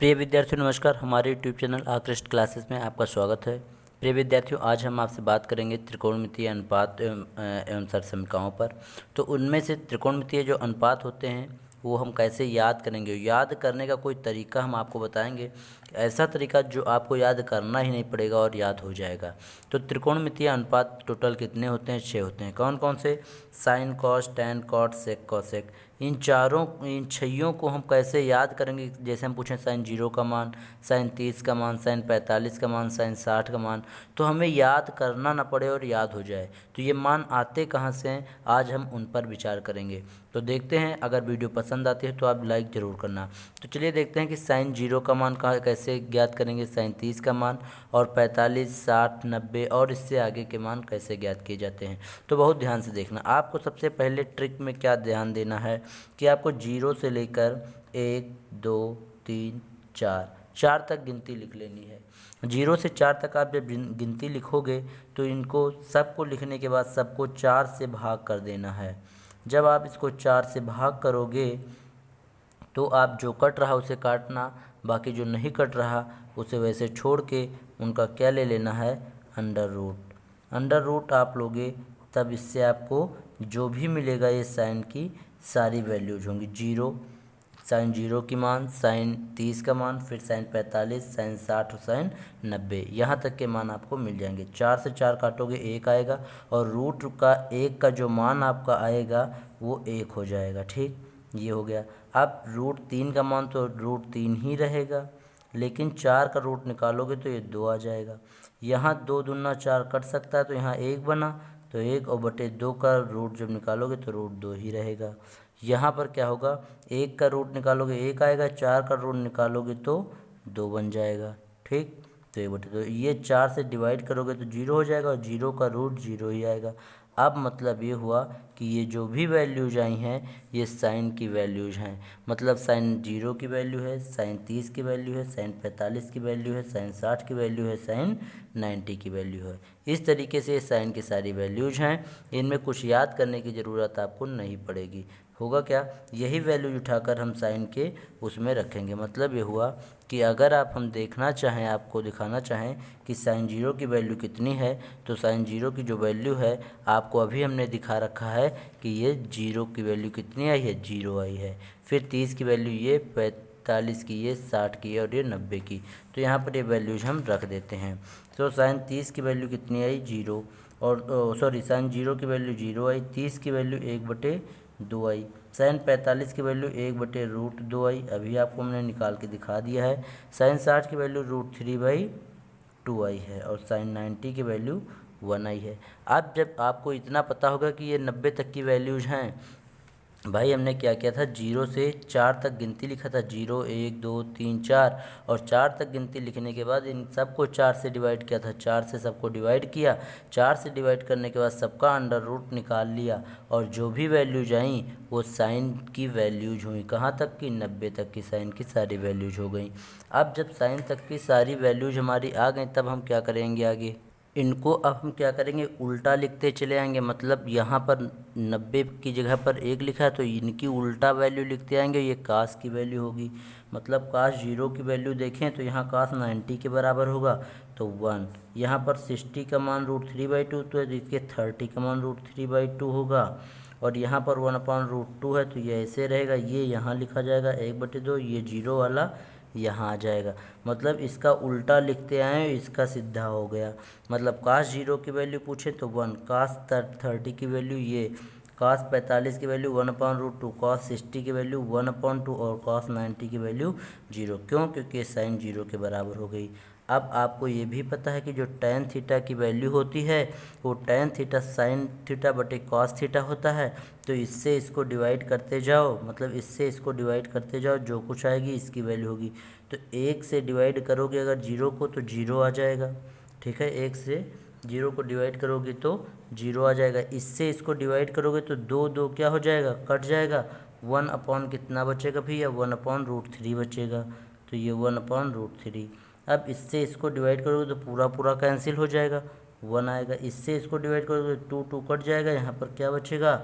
प्रिय विद्यार्थियों नमस्कार। हमारे यूट्यूब चैनल आकृष्ट क्लासेस में आपका स्वागत है। प्रिय विद्यार्थियों, आज हम आपसे बात करेंगे त्रिकोणमितीय अनुपात एवं सरसमीकरणों पर। तो उनमें से त्रिकोणमितीय जो अनुपात होते हैं वो हम कैसे याद करेंगे, याद करने का कोई तरीका हम आपको बताएंगे, ऐसा तरीका जो आपको याद करना ही नहीं पड़ेगा और याद हो जाएगा। तो त्रिकोणमितीय अनुपात टोटल कितने होते हैं? 6 होते हैं। कौन कौन से? साइन, कॉस, टैन, कॉट, सेक, कोसेक। इन छइयों को हम कैसे याद करेंगे? जैसे हम पूछें साइन 0 का मान, साइन 30 का मान, साइन 45 का मान, साइन 60 का मान, तो हमें याद करना ना पड़े और याद हो जाए। तो ये मान आते कहाँ से हैं, आज हम उन पर विचार करेंगे। तो देखते हैं, अगर वीडियो पसंद आती है तो आप लाइक ज़रूर करना। तो चलिए देखते हैं कि साइन 0 का मान कैसे ज्ञात करेंगे, साइन 30 का मान, और 45, 60, 90 और इससे आगे के मान कैसे ज्ञात किए जाते हैं। तो बहुत ध्यान से देखना। आपको सबसे पहले ट्रिक में क्या ध्यान देना है कि आपको 0 से लेकर 1, 2, 3, 4 तक गिनती लिख लेनी है। 0 से 4 तक आप जब गिनती लिखोगे तो इनको सबको लिखने के बाद सबको 4 से भाग कर देना है। जब आप इसको 4 से भाग करोगे तो आप जो कट रहा उसे काटना, बाकी जो नहीं कट रहा उसे वैसे छोड़ के उनका क्या ले लेना है, अंडर रूट। अंडर रूट आप लोगे तब इससे आपको जो भी मिलेगा ये साइन की सारी वैल्यूज होंगी। 0, साइन 0 की मान, साइन 30 का मान, फिर साइन 45, साइन 60 और साइन 90, यहाँ तक के मान आपको मिल जाएंगे। 4 से 4 काटोगे 1 आएगा और रूट का 1 का जो मान आपका आएगा वो 1 हो जाएगा। ठीक, ये हो गया। अब रूट 3 का मान तो रूट 3 ही रहेगा, लेकिन 4 का रूट निकालोगे तो ये 2 आ जाएगा। यहाँ 2 दूना 4 कट सकता है तो यहाँ 1 बना, तो 1 और बटे 2 का रूट जब निकालोगे तो रूट 2 ही रहेगा। यहाँ पर क्या होगा, 1 का रूट निकालोगे 1 आएगा, 4 का रूट निकालोगे तो 2 बन जाएगा। ठीक, तो 1 बटे 2, ये 4 से डिवाइड करोगे तो 0 हो जाएगा और 0 का रूट 0 ही आएगा। अब मतलब ये हुआ कि ये जो भी वैल्यूज आई हैं ये साइन की वैल्यूज हैं। मतलब साइन 0 की वैल्यू है, साइन 30 की वैल्यू है, साइन 45 की वैल्यू है, साइन 60 की वैल्यू है, साइन 90 की वैल्यू है। इस तरीके से साइन की सारी वैल्यूज हैं। इनमें कुछ याद करने की ज़रूरत आपको नहीं पड़ेगी। होगा क्या, यही वैल्यूज उठाकर हम साइन के उसमें रखेंगे। मतलब ये हुआ कि अगर हम देखना चाहें, आपको दिखाना चाहें कि साइन 0 की वैल्यू कितनी है, तो साइन 0 की जो वैल्यू है आपको अभी हमने दिखा रखा है कि ये 0 की वैल्यू कितनी आई है, 0 आई है। फिर 30 की वैल्यू ये, 45 की ये, 60 की और ये 90 की। तो यहाँ पर ये वैल्यूज हम रख देते हैं। तो साइन 30 की वैल्यू कितनी आई, 0, और साइन 0 की वैल्यू 0 आई, 30 की वैल्यू 1/2 आई, साइन 45 की वैल्यू 1/√2 आई, अभी आपको हमने निकाल के दिखा दिया है। साइन 60 की वैल्यू √3/2 आई है और साइन 90 की वैल्यू 1 आई है। अब जब आपको इतना पता होगा कि ये 90 तक की वैल्यूज हैं, भाई हमने क्या किया था, 0 से 4 तक गिनती लिखा था, 0, 1, 2, 3, 4, और 4 तक गिनती लिखने के बाद इन सबको 4 से डिवाइड किया था। 4 से सबको डिवाइड किया, 4 से डिवाइड करने के बाद सबका अंडर रूट निकाल लिया और जो भी वैल्यूज आई वो साइन की वैल्यूज हुई। कहाँ तक की, 90 तक की साइन की सारी वैल्यूज हो गई। अब जब साइन तक की सारी वैल्यूज हमारी आ गई तब हम क्या करेंगे आगे, इनको अब हम क्या करेंगे, उल्टा लिखते चले आएंगे। मतलब यहाँ पर 90 की जगह पर 1 लिखा है तो इनकी उल्टा वैल्यू लिखते आएंगे, ये कास की वैल्यू होगी। मतलब कास 0 की वैल्यू देखें तो यहाँ कास 90 के बराबर होगा तो 1। यहाँ पर 60 का मान √3/2 तो इसके 30 का मान √3/2 होगा, और यहाँ पर 1/√2 है तो ये ऐसे रहेगा, ये यहाँ लिखा जाएगा 1/2, ये 0 वाला यहाँ आ जाएगा। मतलब इसका उल्टा लिखते आए, इसका सीधा हो गया। मतलब कास 0 की वैल्यू पूछे तो 1, कास 30 की वैल्यू ये, कास 45 की वैल्यू 1/√2, कास 60 की वैल्यू 1/2 और कास 90 की वैल्यू 0। क्यों, क्योंकि साइन 0 के बराबर हो गई। अब आपको ये भी पता है कि जो टैन थीटा की वैल्यू होती है वो टैन थीटा साइन थीटा बटे कॉस थीटा होता है। तो इससे इसको डिवाइड करते जाओ, मतलब इससे इसको डिवाइड करते जाओ, जो कुछ आएगी इसकी वैल्यू होगी। तो 1 से डिवाइड करोगे अगर 0 को तो 0 आ जाएगा। ठीक है, 1 से 0 को डिवाइड करोगे तो 0 आ जाएगा। इससे इसको डिवाइड करोगे तो 2 क्या हो जाएगा, कट जाएगा। 1 कितना बचेगा भैया, 1/√3 बचेगा। तो ये 1/√3। अब इससे इसको डिवाइड करोगे तो पूरा पूरा कैंसिल हो जाएगा, 1 आएगा। इससे इसको डिवाइड करोगे 2 कट जाएगा, यहाँ पर क्या बचेगा,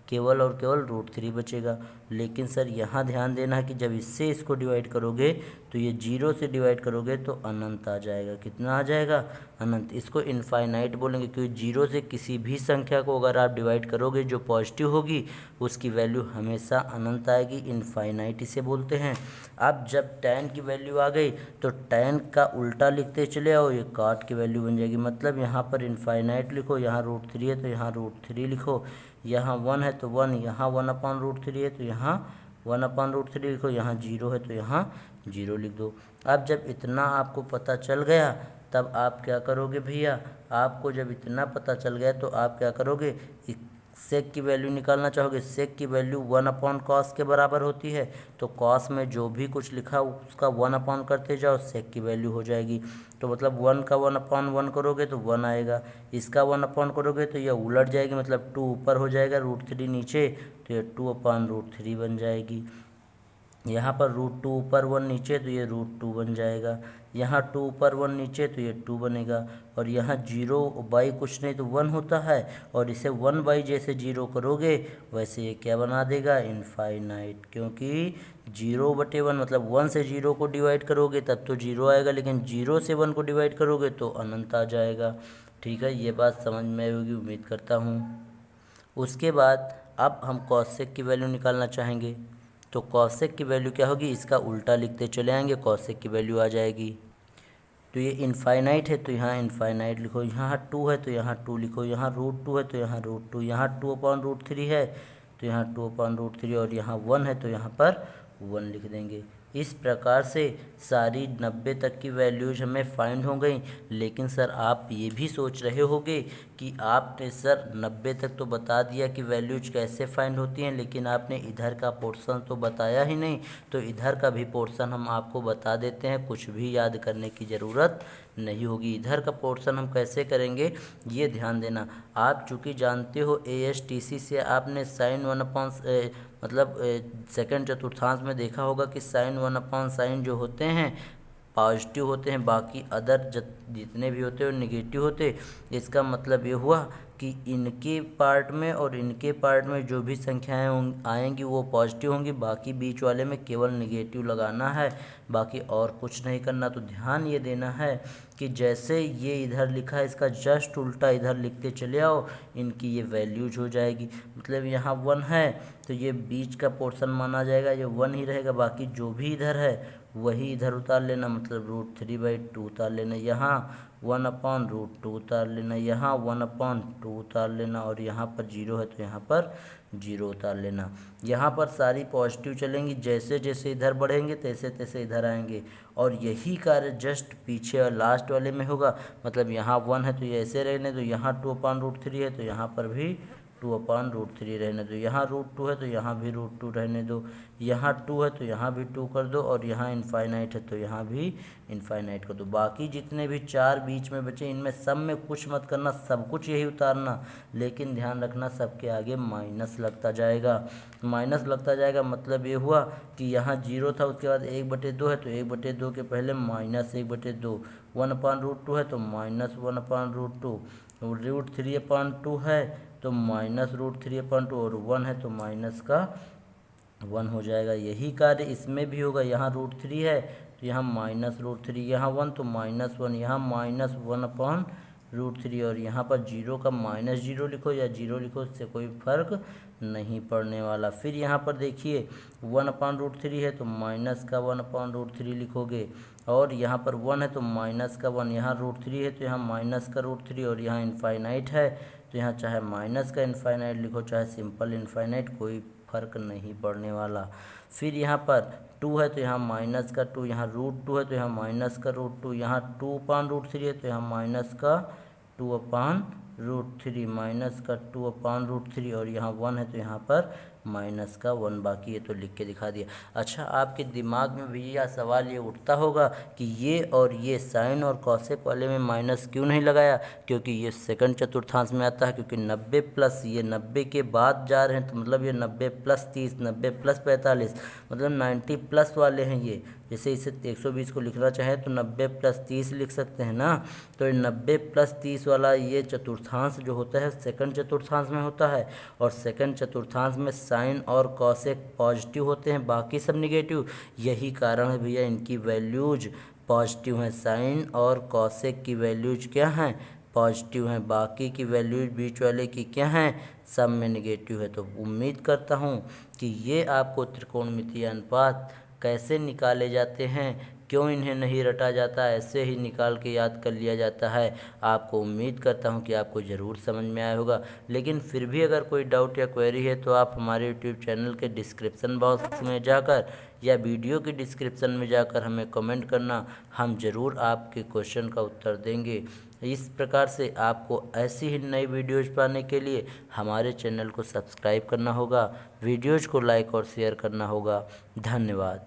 केवल और केवल √3 बचेगा। लेकिन सर यहाँ ध्यान देना है कि जब इससे इसको डिवाइड करोगे तो ये 0 से डिवाइड करोगे तो अनंत आ जाएगा। कितना आ जाएगा? अनंत। इसको इनफाइनाइट बोलेंगे क्योंकि 0 से किसी भी संख्या को अगर आप डिवाइड करोगे जो पॉजिटिव होगी उसकी वैल्यू हमेशा अनंत आएगी, इनफाइनाइट इसे बोलते हैं। अब जब tan की वैल्यू आ गई तो tan का उल्टा लिखते चले आओ, ये cot की वैल्यू बन जाएगी। मतलब यहाँ पर इनफाइनाइट लिखो, यहाँ √3 है तो यहाँ √3 लिखो, यहाँ 1 है तो 1, यहाँ 1/√3 है तो यहाँ 1/√3 लिखो, यहाँ 0 है तो यहाँ 0 लिख दो। अब जब इतना आपको पता चल गया तब आप क्या करोगे भैया, आपको जब इतना पता चल गया तो आप क्या करोगे, सेक की वैल्यू निकालना चाहोगे। सेक की वैल्यू 1/cos के बराबर होती है, तो cos में जो भी कुछ लिखा उसका 1/ करते जाओ, सेक की वैल्यू हो जाएगी। तो मतलब 1 का 1/1 करोगे तो 1 आएगा, इसका 1/ करोगे तो यह उलट जाएगी, मतलब 2 ऊपर हो जाएगा, √3 नीचे, तो यह 2/√3 बन जाएगी। यहाँ पर √2 ऊपर 1 नीचे तो ये √2 बन जाएगा, यहाँ 2 ऊपर 1 नीचे तो ये 2 बनेगा, और यहाँ 0/, कुछ नहीं तो 1 होता है, और इसे 1/, जैसे 0 करोगे वैसे ये क्या बना देगा, इनफाइनाइट। क्योंकि 0/1 मतलब 1 से 0 को डिवाइड करोगे तब तो 0 आएगा, लेकिन 0 से 1 को डिवाइड करोगे तो अनंत आ जाएगा। ठीक है, ये बात समझ में आई होगी, उम्मीद करता हूँ। उसके बाद अब हम कॉसेक की वैल्यू निकालना चाहेंगे, तो कॉसेक की वैल्यू क्या होगी, इसका उल्टा लिखते चले आएंगे, कॉसेक की वैल्यू आ जाएगी। तो ये इनफाइनाइट है तो यहाँ इनफाइनाइट लिखो, यहाँ 2 है तो यहाँ 2 लिखो, यहाँ √2 है तो यहाँ √2, यहाँ 2/√3 है तो यहाँ 2/√3, और यहाँ 1 है तो यहाँ पर 1 लिख देंगे। इस प्रकार से सारी 90 तक की वैल्यूज हमें फाइंड हो गई। लेकिन सर आप ये भी सोच रहे होंगे कि आपने सर 90 तक तो बता दिया कि वैल्यूज कैसे फाइंड होती हैं, लेकिन आपने इधर का पोर्शन तो बताया ही नहीं। तो इधर का भी पोर्शन हम आपको बता देते हैं, कुछ भी याद करने की ज़रूरत नहीं होगी। इधर का पोर्शन हम कैसे करेंगे ये ध्यान देना। आप चूँकि जानते हो ASTC से आपने sin 1/, मतलब सेकंड चतुर्थांश में देखा होगा कि sin 1/sin जो होते हैं पॉजिटिव होते हैं, बाकी अदर जितने भी होते हैं वो निगेटिव होते। इसका मतलब ये हुआ कि इनके पार्ट में और इनके पार्ट में जो भी संख्याएं आएंगी वो पॉजिटिव होंगी, बाकी बीच वाले में केवल निगेटिव लगाना है, बाकी और कुछ नहीं करना। तो ध्यान ये देना है कि जैसे ये इधर लिखा है इसका जस्ट उल्टा इधर लिखते चले आओ, इनकी ये वैल्यूज हो जाएगी। मतलब यहाँ 1 है तो ये बीच का पोर्शन माना जाएगा, ये 1 ही रहेगा, बाकी जो भी इधर है वही इधर उतार लेना, मतलब √3/2 उतार लेना, यहाँ 1/√2 उतार लेना, यहाँ 1/2 उतार लेना, और यहाँ पर 0 है तो यहाँ पर 0 उतार लेना। यहाँ पर सारी पॉजिटिव चलेंगी, जैसे जैसे इधर बढ़ेंगे तैसे तैसे इधर आएंगे, और यही कार्य जस्ट पीछे और लास्ट वाले में होगा। मतलब यहाँ 1 है तो ये ऐसे रहने दो, यहाँ 2/√3 है तो यहाँ पर भी 2/√3 रहने दो, यहाँ √2 है तो यहाँ भी √2 रहने दो, यहाँ 2 है तो यहाँ भी 2 कर दो, और यहाँ इनफाइनाइट है तो यहाँ भी इनफाइनाइट कर दो। बाकी जितने भी 4 बीच में बचे इनमें सब में कुछ मत करना, सब कुछ यही उतारना, लेकिन ध्यान रखना सबके आगे माइनस लगता जाएगा। माइनस लगता जाएगा मतलब ये हुआ कि यहाँ 0 था, उसके बाद 1/2 है तो 1/2 के पहले -1/2, 1/√2 है तो -1/√2, √3/2 है तो -√3/2, और 1 है तो माइनस का 1 हो जाएगा। यही कार्य इसमें भी होगा, यहाँ √3 है तो यहाँ -√3, यहाँ 1 तो -1, यहाँ -1/√3, और यहाँ पर 0 का -0 लिखो या 0 लिखो, इससे कोई फर्क नहीं पड़ने वाला। फिर यहाँ पर देखिए 1/√3 है तो माइनस का 1/√3 लिखोगे, और यहाँ पर 1 है तो माइनस का 1, यहाँ √3 है तो यहाँ माइनस का √3, और यहाँ इनफाइनाइट है तो यहाँ चाहे माइनस का इनफाइनाइट लिखो चाहे सिंपल इनफाइनाइट, कोई फर्क नहीं पड़ने वाला। फिर यहाँ पर 2 है तो यहाँ माइनस का 2, यहाँ √2 है तो यहाँ माइनस का √2, यहाँ 2/√3 है तो यहाँ माइनस का 2/√3, माइनस का 2/√3, और यहाँ 1 है तो यहाँ पर माइनस का 1 बाकी, ये तो लिख के दिखा दिया। अच्छा, आपके दिमाग में भैया सवाल ये उठता होगा कि ये और ये साइन और कॉसेक वाले में माइनस क्यों नहीं लगाया, क्योंकि ये सेकंड चतुर्थांश में आता है, क्योंकि 90 प्लस ये 90 के बाद जा रहे हैं, तो मतलब ये 90 प्लस 30, 90 प्लस 45, मतलब 90 प्लस वाले हैं ये। जैसे इसे 120 को लिखना चाहें तो 90 प्लस 30 लिख सकते हैं ना। तो ये 90 प्लस 30 वाला ये चतुर्थांश जो होता है सेकंड चतुर्थांश में होता है, और सेकंड चतुर्थांश में साइन और कॉसेक पॉजिटिव होते हैं, बाकी सब निगेटिव। यही कारण है भैया इनकी वैल्यूज पॉजिटिव हैं। साइन और कॉसेक की वैल्यूज क्या हैं, पॉजिटिव हैं। बाकी की वैल्यूज बीच वाले की क्या हैं, सब में निगेटिव है। तो उम्मीद करता हूँ कि ये आपको त्रिकोणमितीय अनुपात कैसे निकाले जाते हैं, क्यों इन्हें नहीं रटा जाता, ऐसे ही निकाल के याद कर लिया जाता है, आपको उम्मीद करता हूं कि आपको ज़रूर समझ में आया होगा। लेकिन फिर भी अगर कोई डाउट या क्वेरी है तो आप हमारे यूट्यूब चैनल के डिस्क्रिप्शन बॉक्स में जाकर या वीडियो के डिस्क्रिप्शन में जाकर हमें कमेंट करना, हम ज़रूर आपके क्वेश्चन का उत्तर देंगे। इस प्रकार से आपको ऐसी ही नई वीडियोज़ पाने के लिए हमारे चैनल को सब्सक्राइब करना होगा, वीडियोज़ को लाइक और शेयर करना होगा। धन्यवाद।